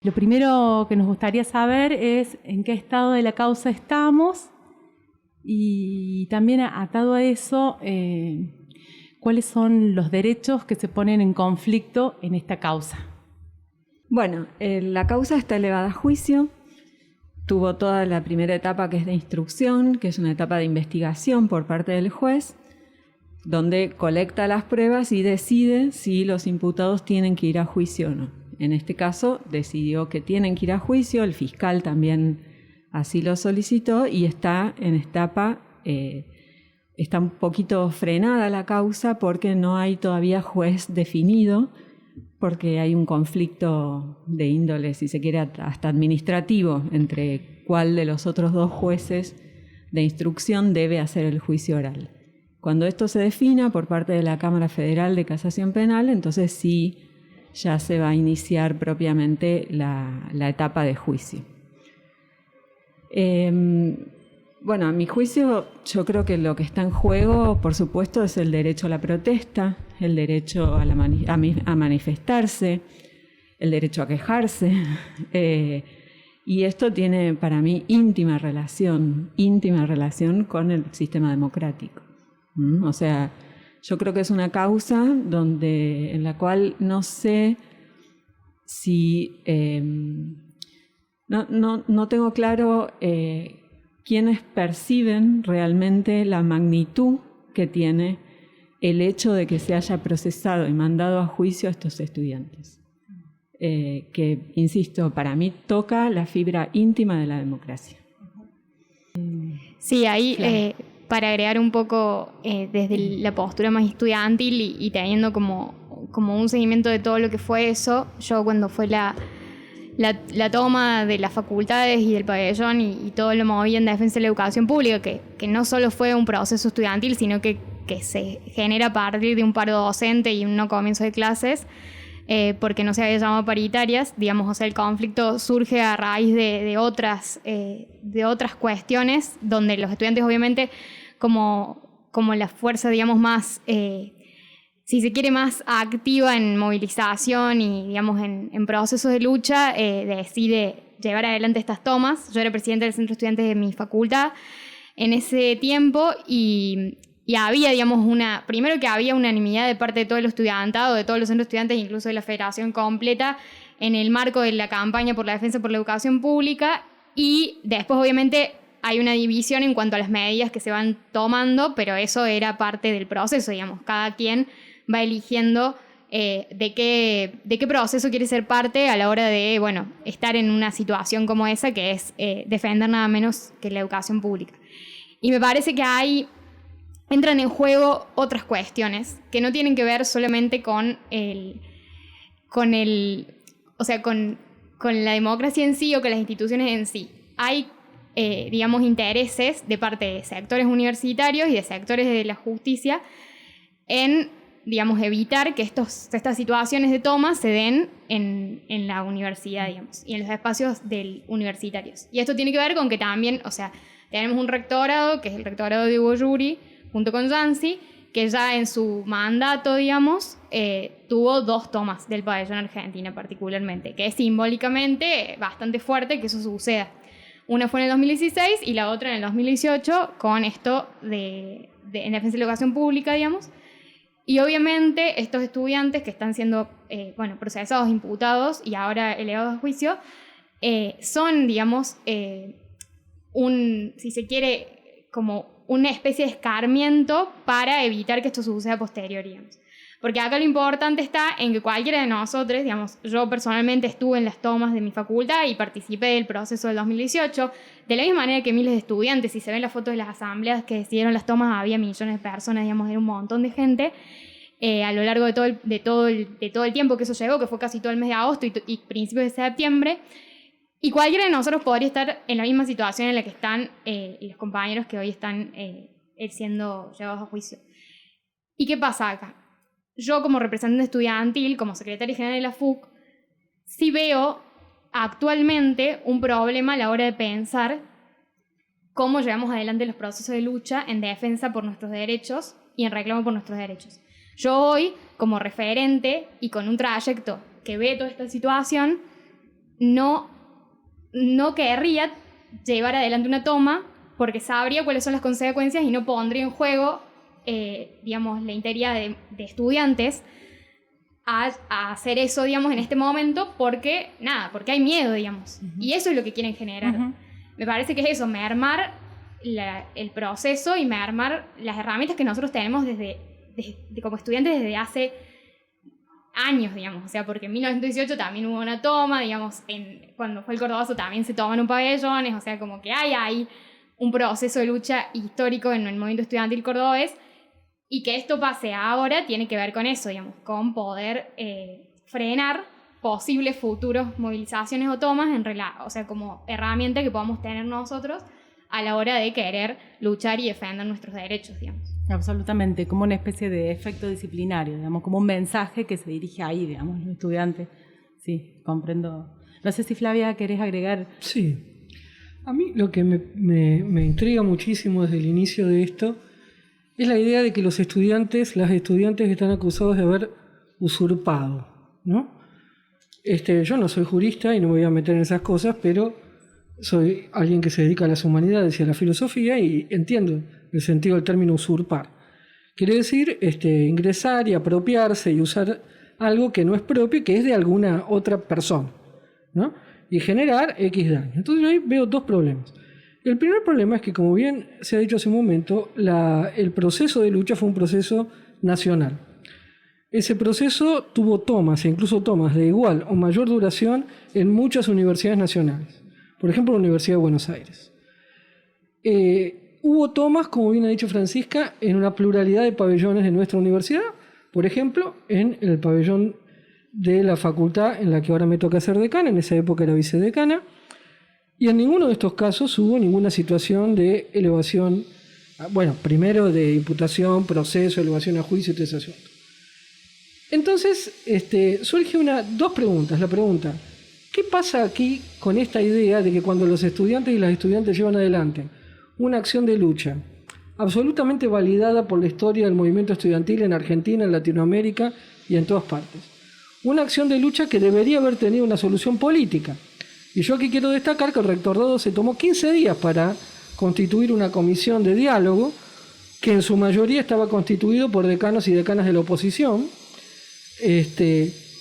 Lo primero que nos gustaría saber es en qué estado de la causa estamos y también atado a eso, cuáles son los derechos que se ponen en conflicto en esta causa. Bueno, la causa está elevada a juicio. Tuvo toda la primera etapa, que es de instrucción, que es una etapa de investigación por parte del juez, donde colecta las pruebas y decide si los imputados tienen que ir a juicio o no. En este caso decidió que tienen que ir a juicio, el fiscal también así lo solicitó y está en etapa, está un poquito frenada la causa porque no hay todavía juez definido, porque hay un conflicto de índole, si se quiere, hasta administrativo, entre cuál de los otros dos jueces de instrucción debe hacer el juicio oral. Cuando esto se defina por parte de la Cámara Federal de Casación Penal, entonces sí ya se va a iniciar propiamente la etapa de juicio. Bueno, a mi juicio, yo creo que lo que está en juego, por supuesto, es el derecho a la protesta, el derecho a manifestarse, el derecho a quejarse. Y esto tiene para mí íntima relación con el sistema democrático. O sea, yo creo que es una causa en la cual no sé si... no tengo claro quiénes perciben realmente la magnitud que tiene el hecho de que se haya procesado y mandado a juicio a estos estudiantes. Que, insisto, para mí toca la fibra íntima de la democracia. Sí, ahí... Claro. Para agregar un poco desde la postura más estudiantil y teniendo como un seguimiento de todo lo que fue eso, yo cuando fue la toma de las facultades y del pabellón y todo lo movido en defensa de la educación pública, que no solo fue un proceso estudiantil, sino que se genera a partir de un paro docente y un no comienzo de clases, porque no se había llamado paritarias, digamos, o sea, el conflicto surge a raíz de otras cuestiones, donde los estudiantes obviamente como la fuerza, digamos, más, si se quiere, más activa en movilización y, digamos, en procesos de lucha, decide llevar adelante estas tomas. Yo era presidenta del centro de estudiantes de mi facultad en ese tiempo y había, digamos, primero que había unanimidad de parte de todo el estudiantado, de todos los centros de estudiantes, incluso de la federación completa, en el marco de la campaña por la defensa por la educación pública, y después obviamente hay una división en cuanto a las medidas que se van tomando, pero eso era parte del proceso, digamos, cada quien va eligiendo de qué proceso quiere ser parte a la hora de, bueno, estar en una situación como esa, que es defender nada menos que la educación pública. Y me parece que entran en juego otras cuestiones que no tienen que ver solamente con la democracia en sí o con las instituciones en sí. Hay, digamos, intereses de parte de sectores universitarios y de sectores de la justicia en, digamos, evitar que estas situaciones de toma se den en la universidad, digamos, y en los espacios universitarios. Y esto tiene que ver con que también, o sea, tenemos un rectorado, que es el rectorado de Hugo Yuri, junto con Yancy, que ya en su mandato, digamos, tuvo 2 tomas del pabellón Argentina particularmente, que es simbólicamente bastante fuerte que eso suceda. Una fue en el 2016 y la otra en el 2018, con esto en defensa de la educación pública, digamos. Y obviamente estos estudiantes que están siendo procesados, imputados y ahora elevados a juicio, son, digamos, si se quiere, como una especie de escarmiento para evitar que esto suceda posterior, digamos. Porque acá lo importante está en que cualquiera de nosotros, digamos, yo personalmente estuve en las tomas de mi facultad y participé del proceso del 2018, de la misma manera que miles de estudiantes. Si se ven las fotos de las asambleas que decidieron las tomas, había millones de personas, digamos, era un montón de gente, a lo largo de todo el tiempo que eso llevó, que fue casi todo el mes de agosto y principios de septiembre. Y cualquiera de nosotros podría estar en la misma situación en la que están los compañeros que hoy están siendo llevados a juicio. ¿Y qué pasa acá? Yo, como representante estudiantil, como secretaria general de la FUC, sí veo actualmente un problema a la hora de pensar cómo llevamos adelante los procesos de lucha en defensa por nuestros derechos y en reclamo por nuestros derechos. Yo hoy, como referente y con un trayecto que ve toda esta situación, no querría llevar adelante una toma porque sabría cuáles son las consecuencias y no pondría en juego, digamos, la integridad de estudiantes a hacer eso, digamos, en este momento porque hay miedo, digamos. Y eso es lo que quieren generar. Me parece que es eso, mermar el proceso y mermar las herramientas que nosotros tenemos como estudiantes desde hace años, digamos. O sea, porque en 1918 también hubo una toma, digamos, cuando fue el Cordobazo también se toman pabellones, o sea, como que hay un proceso de lucha histórico en el movimiento estudiantil cordobés. Y que esto pase ahora tiene que ver con eso, digamos, con poder frenar posibles futuros movilizaciones o tomas, o sea, como herramienta que podamos tener nosotros a la hora de querer luchar y defender nuestros derechos, digamos. Absolutamente, como una especie de efecto disciplinario, digamos, como un mensaje que se dirige ahí, digamos, los estudiantes. Sí, comprendo. No sé si Flavia querés agregar. Sí, a mí lo que me intriga muchísimo desde el inicio de esto es la idea de que las estudiantes están acusados de haber usurpado, ¿no? Yo no soy jurista y no me voy a meter en esas cosas, pero soy alguien que se dedica a las humanidades y a la filosofía y entiendo el sentido del término usurpar. Quiere decir ingresar y apropiarse y usar algo que no es propio, que es de alguna otra persona, ¿no? Y generar X daño. Entonces yo ahí veo dos problemas. El primer problema es que, como bien se ha dicho hace un momento, el proceso de lucha fue un proceso nacional. Ese proceso tuvo tomas, e incluso tomas de igual o mayor duración en muchas universidades nacionales. Por ejemplo, la Universidad de Buenos Aires. Hubo tomas, como bien ha dicho Francisca, en una pluralidad de pabellones de nuestra universidad. Por ejemplo, en el pabellón de la facultad en la que ahora me toca ser decana, en esa época era vicedecana. Y en ninguno de estos casos hubo ninguna situación de elevación, primero de imputación, proceso, elevación a juicio y todo ese asunto. Entonces, surge dos preguntas. La pregunta, ¿qué pasa aquí con esta idea de que cuando los estudiantes y las estudiantes llevan adelante una acción de lucha absolutamente validada por la historia del movimiento estudiantil en Argentina, en Latinoamérica y en todas partes, una acción de lucha que debería haber tenido una solución política? Y yo aquí quiero destacar que el rectorado se tomó 15 días para constituir una comisión de diálogo que en su mayoría estaba constituido por decanos y decanas de la oposición.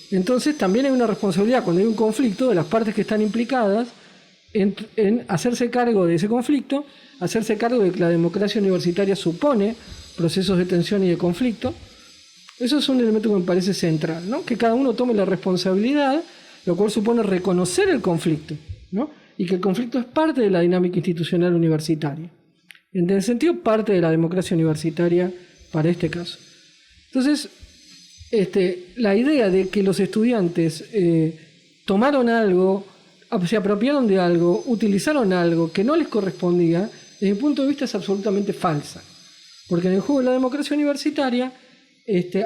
Entonces también hay una responsabilidad cuando hay un conflicto de las partes que están implicadas en hacerse cargo de ese conflicto, hacerse cargo de que la democracia universitaria supone procesos de tensión y de conflicto. Eso es un elemento que me parece central, ¿no? Que cada uno tome la responsabilidad, lo cual supone reconocer el conflicto, ¿no? Y que el conflicto es parte de la dinámica institucional universitaria. En ese sentido, parte de la democracia universitaria para este caso. Entonces, la idea de que los estudiantes tomaron algo, se apropiaron de algo, utilizaron algo que no les correspondía, desde mi punto de vista es absolutamente falsa. Porque en el juego de la democracia universitaria,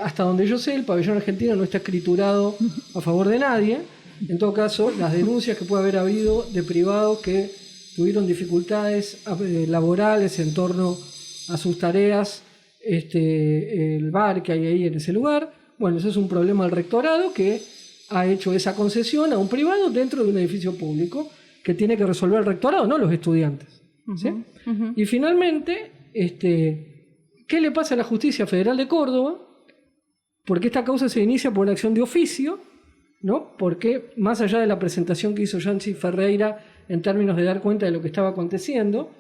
hasta donde yo sé, el pabellón argentino no está escriturado a favor de nadie. En todo caso, las denuncias que puede haber habido de privados que tuvieron dificultades laborales en torno a sus tareas, el bar que hay ahí en ese lugar, bueno, eso es un problema del rectorado que ha hecho esa concesión a un privado dentro de un edificio público que tiene que resolver el rectorado, no los estudiantes. ¿Sí? Y finalmente, ¿qué le pasa a la Justicia Federal de Córdoba? Porque esta causa se inicia por una acción de oficio, ¿no? Porque más allá de la presentación que hizo Yancy Ferreira en términos de dar cuenta de lo que estaba aconteciendo,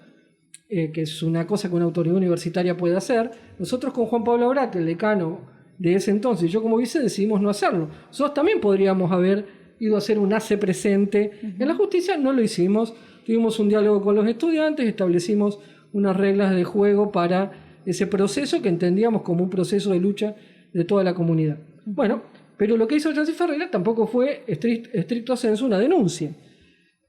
que es una cosa que una autoridad universitaria puede hacer, nosotros con Juan Pablo Abrat, el decano de ese entonces, y yo como vice, decidimos no hacerlo. Nosotros también podríamos haber ido a hacer un hace presente en la justicia, no lo hicimos. Tuvimos un diálogo con los estudiantes, establecimos unas reglas de juego para ese proceso que entendíamos como un proceso de lucha de toda la comunidad. Bueno, pero lo que hizo Yancy Ferreira tampoco fue estricto sensu una denuncia.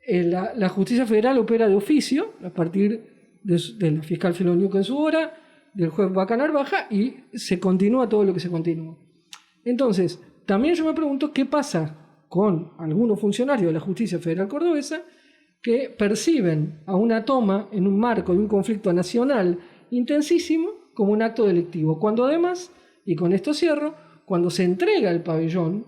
La justicia federal opera de oficio a partir de la fiscal Filoniuco en su hora, del juez Bacanar Baja, y se continúa todo lo que se continúa. Entonces, también yo me pregunto qué pasa con algunos funcionarios de la justicia federal cordobesa que perciben a una toma en un marco de un conflicto nacional intensísimo como un acto delictivo, cuando además, y con esto cierro, cuando se entrega el pabellón,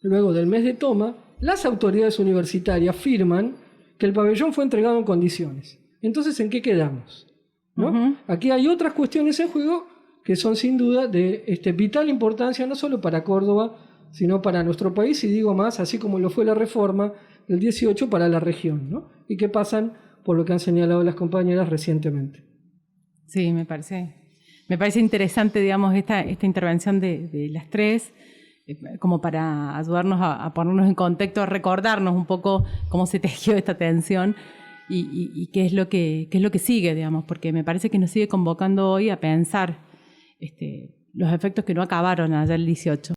luego del mes de toma, las autoridades universitarias firman que el pabellón fue entregado en condiciones. Entonces, ¿en qué quedamos? ¿No? Aquí hay otras cuestiones en juego que son sin duda de vital importancia, no solo para Córdoba, sino para nuestro país, y digo más, así como lo fue la reforma del 18 para la región, ¿no? Y que pasan por lo que han señalado las compañeras recientemente. Sí, me parece interesante, digamos, esta intervención de las tres, como para ayudarnos a ponernos en contexto, a recordarnos un poco cómo se tejió esta tensión y qué es lo que sigue, digamos, porque me parece que nos sigue convocando hoy a pensar los efectos que no acabaron allá el 18.